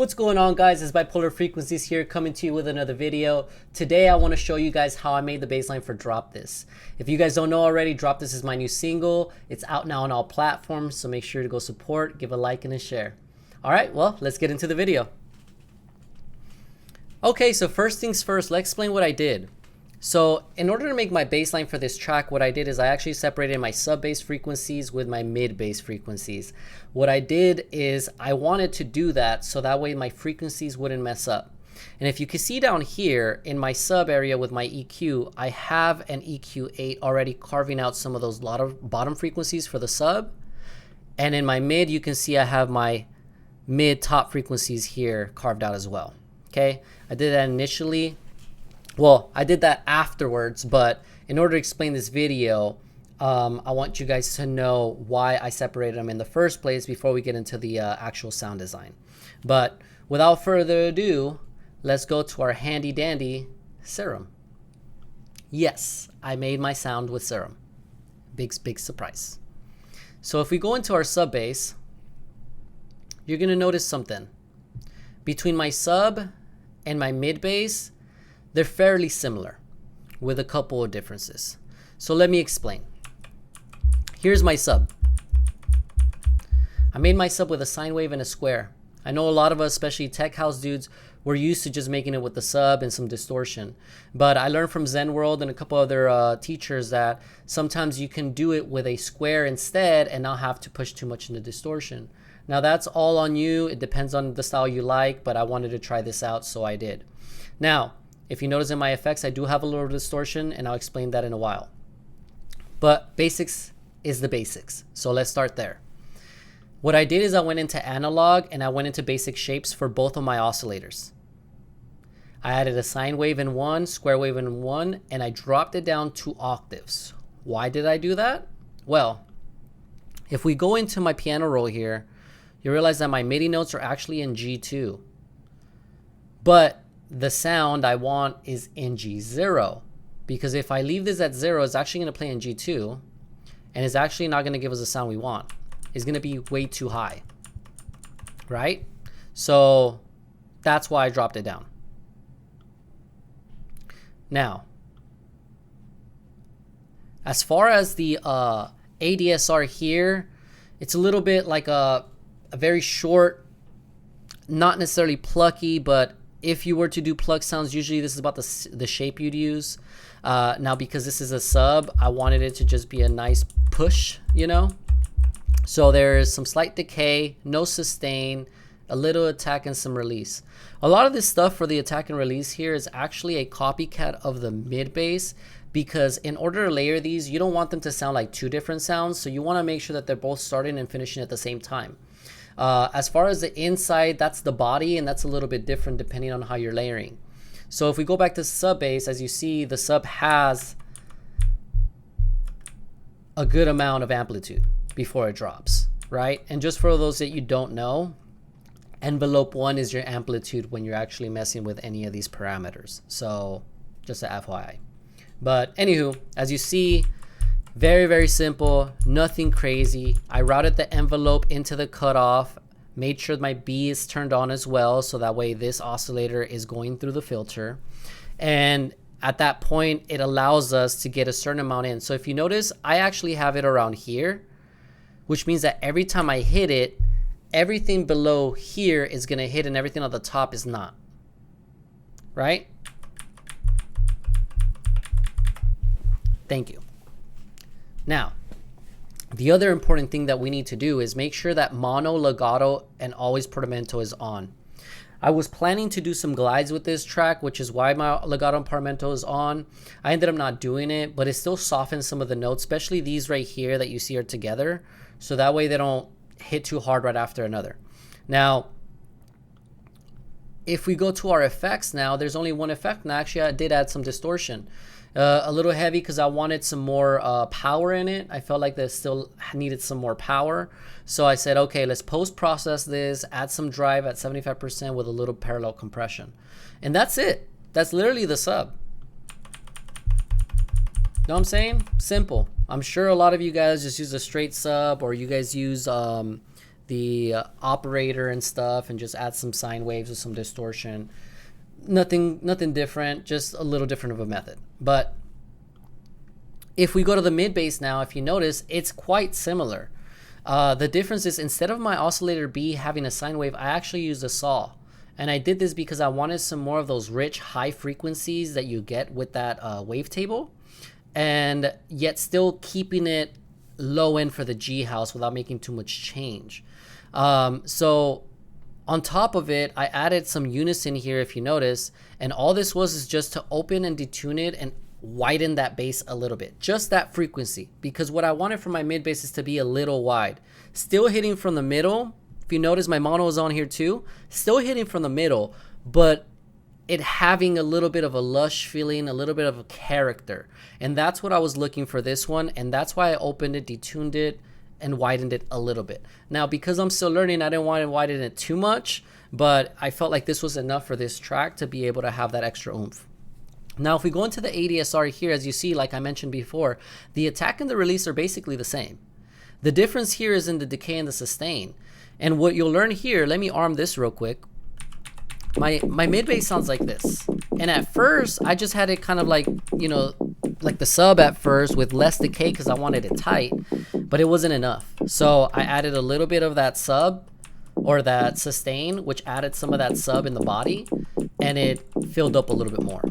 What's going on, guys? It's Bipolar Frequencies here, coming to you with another video. Today I want to show you guys how I made the bass line for Drop This. If you guys don't know already, Drop This is my new single. It's out now on all platforms, so make sure to go support, give a like and a share. Alright, well, let's get into the video. Okay, so first things first, let's explain what I did. So in order to make my bass line for this track, what I did is I actually separated my sub bass frequencies with my mid bass frequencies. What I did is I wanted to do that so that way my frequencies wouldn't mess up. And if you can see down here in my sub area with my EQ, I have an EQ8 already carving out some of those bottom frequencies for the sub. And in my mid, you can see I have my mid top frequencies here carved out as well. Okay, I did that initially. Well, I did that afterwards, but in order to explain this video, I want you guys to know why I separated them in the first place before we get into the actual sound design. But without further ado, let's go to our handy dandy serum. Yes, I made my sound with serum. Big surprise. So if we go into our sub bass, you're gonna notice something. Between my sub and my mid bass, they're fairly similar with a couple of differences. So let me explain. Here's my sub. I made my sub with a sine wave and a square. I know a lot of us, especially tech house dudes, we're used to just making it with the sub and some distortion. But I learned from Zen World and a couple other teachers that sometimes you can do it with a square instead and not have to push too much into distortion. Now that's all on you. It depends on the style you like, but I wanted to try this out, so I did. Now, if you notice in my effects, I do have a little distortion, and I'll explain that in a while. But basics is the basics. So let's start there. What I did is I went into analog and I went into basic shapes for both of my oscillators. I added a sine wave in one, square wave in one, and I dropped it down 2 octaves. Why did I do that? Well, if we go into my piano roll here, you realize that my MIDI notes are actually in G2. But the sound I want is in G0, because if I leave this at 0, it's actually going to play in G2, and it's actually not going to give us the sound we want. It's going to be way too high, right? So that's why I dropped it down. Now, as far as the ADSR here, it's a little bit like a very short, not necessarily plucky, but if you were to do pluck sounds, usually this is about the shape you'd use. Now, because this is a sub, I wanted it to just be a nice push, you know? So there's some slight decay, no sustain, a little attack and some release. A lot of this stuff for the attack and release here is actually a copycat of the mid bass, because in order to layer these, you don't want them to sound like two different sounds. So you want to make sure that they're both starting and finishing at the same time. As far as the inside, that's the body, and that's a little bit different depending on how you're layering. So if we go back to sub bass, as you see, the sub has a good amount of amplitude before it drops, right? And just for those that you don't know, envelope 1 is your amplitude when you're actually messing with any of these parameters. So just a FYI. But anywho, as you see, very simple, nothing crazy. I routed the envelope into the cutoff, made sure my B is turned on as well, so that way this oscillator is going through the filter. And at that point, it allows us to get a certain amount in. So if you notice, I actually have it around here, which means that every time I hit it, everything below here is gonna hit and everything on the top is not, right? Thank you. Now, the other important thing that we need to do is make sure that mono, legato, and always portamento is on. I was planning to do some glides with this track, which is why my legato and portamento is on. I ended up not doing it, but it still softens some of the notes, especially these right here that you see are together. So that way they don't hit too hard right after another. Now, if we go to our effects now, there's only one effect. And actually, I did add some distortion. A little heavy because I wanted some more power in it. I felt like this still needed some more power. So I said, okay, let's post-process this, add some drive at 75% with a little parallel compression. And that's it. That's literally the sub. Know what I'm saying? Simple. I'm sure a lot of you guys just use a straight sub, or you guys use the operator and stuff and just add some sine waves with some distortion. Nothing different, just a little different of a method. But if we go to the mid bass now, if you notice, it's quite similar. The difference is, instead of my oscillator B having a sine wave, I actually used a saw. And I did this because I wanted some more of those rich high frequencies that you get with that wavetable, and yet still keeping it low end for the G house without making too much change. So on top of it, I added some unison here, if you notice, and all this was is just to open and detune it and widen that bass a little bit, just that frequency, because what I wanted for my mid bass is to be a little wide, still hitting from the middle. If you notice, my mono is on here too, still hitting from the middle, but it having a little bit of a lush feeling, a little bit of a character. And that's what I was looking for this one, and that's why I opened it, detuned it, and widened it a little bit. Now, because I'm still learning, I didn't want to widen it too much, but I felt like this was enough for this track to be able to have that extra oomph. Now, if we go into the ADSR here, as you see, like I mentioned before, the attack and the release are basically the same. The difference here is in the decay and the sustain. And what you'll learn here, let me arm this real quick. My mid bass sounds like this. And at first, I just had it kind of like, you know, like the sub at first with less decay because I wanted it tight, but it wasn't enough. So I added a little bit of that sub or that sustain, which added some of that sub in the body, and it filled up a little bit more.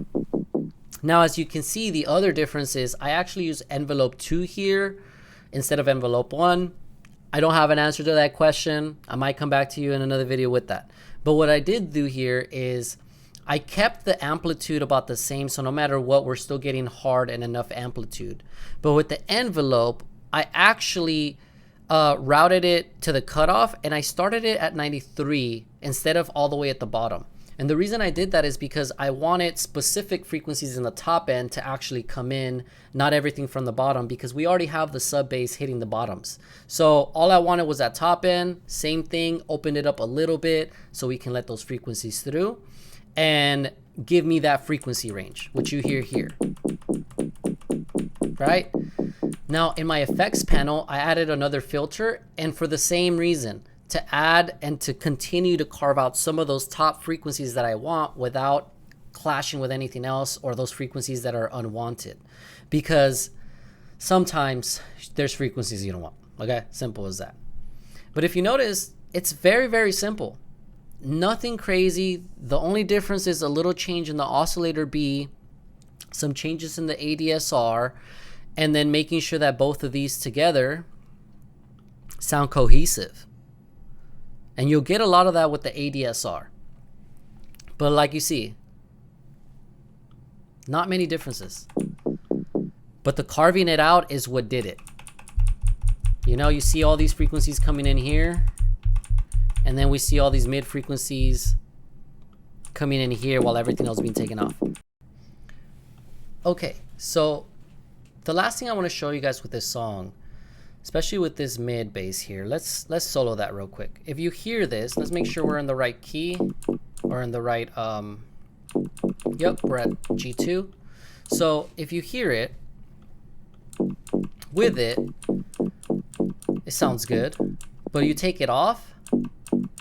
Now, as you can see, the other difference is I actually use envelope 2 here instead of envelope 1. I don't have an answer to that question. I might come back to you in another video with that. But what I did do here is I kept the amplitude about the same, so no matter what, we're still getting hard and enough amplitude. But with the envelope, I actually routed it to the cutoff, and I started it at 93 instead of all the way at the bottom. And the reason I did that is because I wanted specific frequencies in the top end to actually come in, not everything from the bottom, because we already have the sub bass hitting the bottoms. So all I wanted was that top end, same thing, opened it up a little bit so we can let those frequencies through and give me that frequency range, which you hear here, right? Now in my effects panel, I added another filter, and for the same reason, to add and to continue to carve out some of those top frequencies that I want without clashing with anything else or those frequencies that are unwanted. Because sometimes there's frequencies you don't want, okay? Simple as that. But if you notice, it's very, very simple. Nothing crazy. The only difference is a little change in the oscillator B, some changes in the ADSR, and then making sure that both of these together sound cohesive. And you'll get a lot of that with the ADSR. But like you see, not many differences. But the carving it out is what did it. You know, you see all these frequencies coming in here, and then we see all these mid frequencies coming in here while everything else is being taken off. Okay, so the last thing I want to show you guys with this song, especially with this mid bass here, let's solo that real quick. If you hear this, let's make sure we're in the right key or in the right, yep, we're at G2. So if you hear it, with it, it sounds good, but you take it off,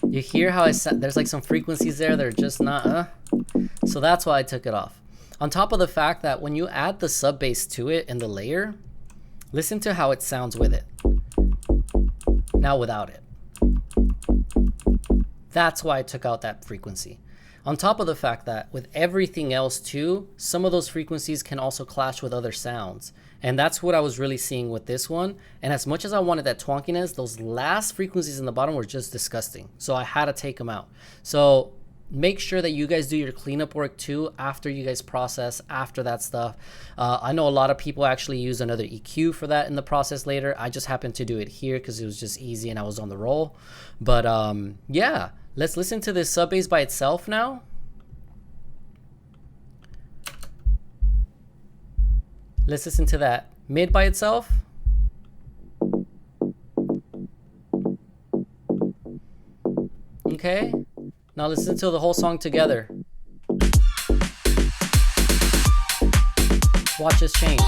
you hear how there's like some frequencies there that are just not, so that's why I took it off. On top of the fact that when you add the sub bass to it in the layer, listen to how it sounds with it. Now without it. That's why I took out that frequency. On top of the fact that with everything else too, some of those frequencies can also clash with other sounds. And that's what I was really seeing with this one. And as much as I wanted that twonkiness, those last frequencies in the bottom were just disgusting. So I had to take them out. So make sure that you guys do your cleanup work too after you guys process after that stuff. I know a lot of people actually use another EQ for that in the process later. I just happened to do it here because it was just easy and I was on the roll. But yeah, let's listen to this sub bass by itself now. Let's listen to that mid by itself. Okay. Now listen to the whole song together. Watch this change.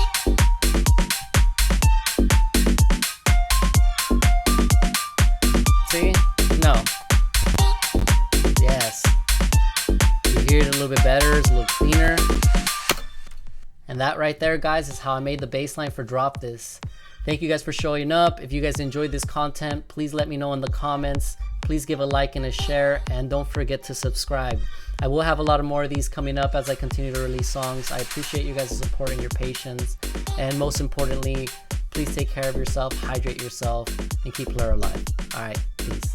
See? No. Yes. You hear it a little bit better, it's a little cleaner. And that right there, guys, is how I made the bass line for Drop This. Thank you guys for showing up. If you guys enjoyed this content, please let me know in the comments. Please give a like and a share, and don't forget to subscribe. I will have a lot of more of these coming up as I continue to release songs. I appreciate you guys' support and your patience. And most importantly, please take care of yourself, hydrate yourself, and keep Blur alive. All right, peace.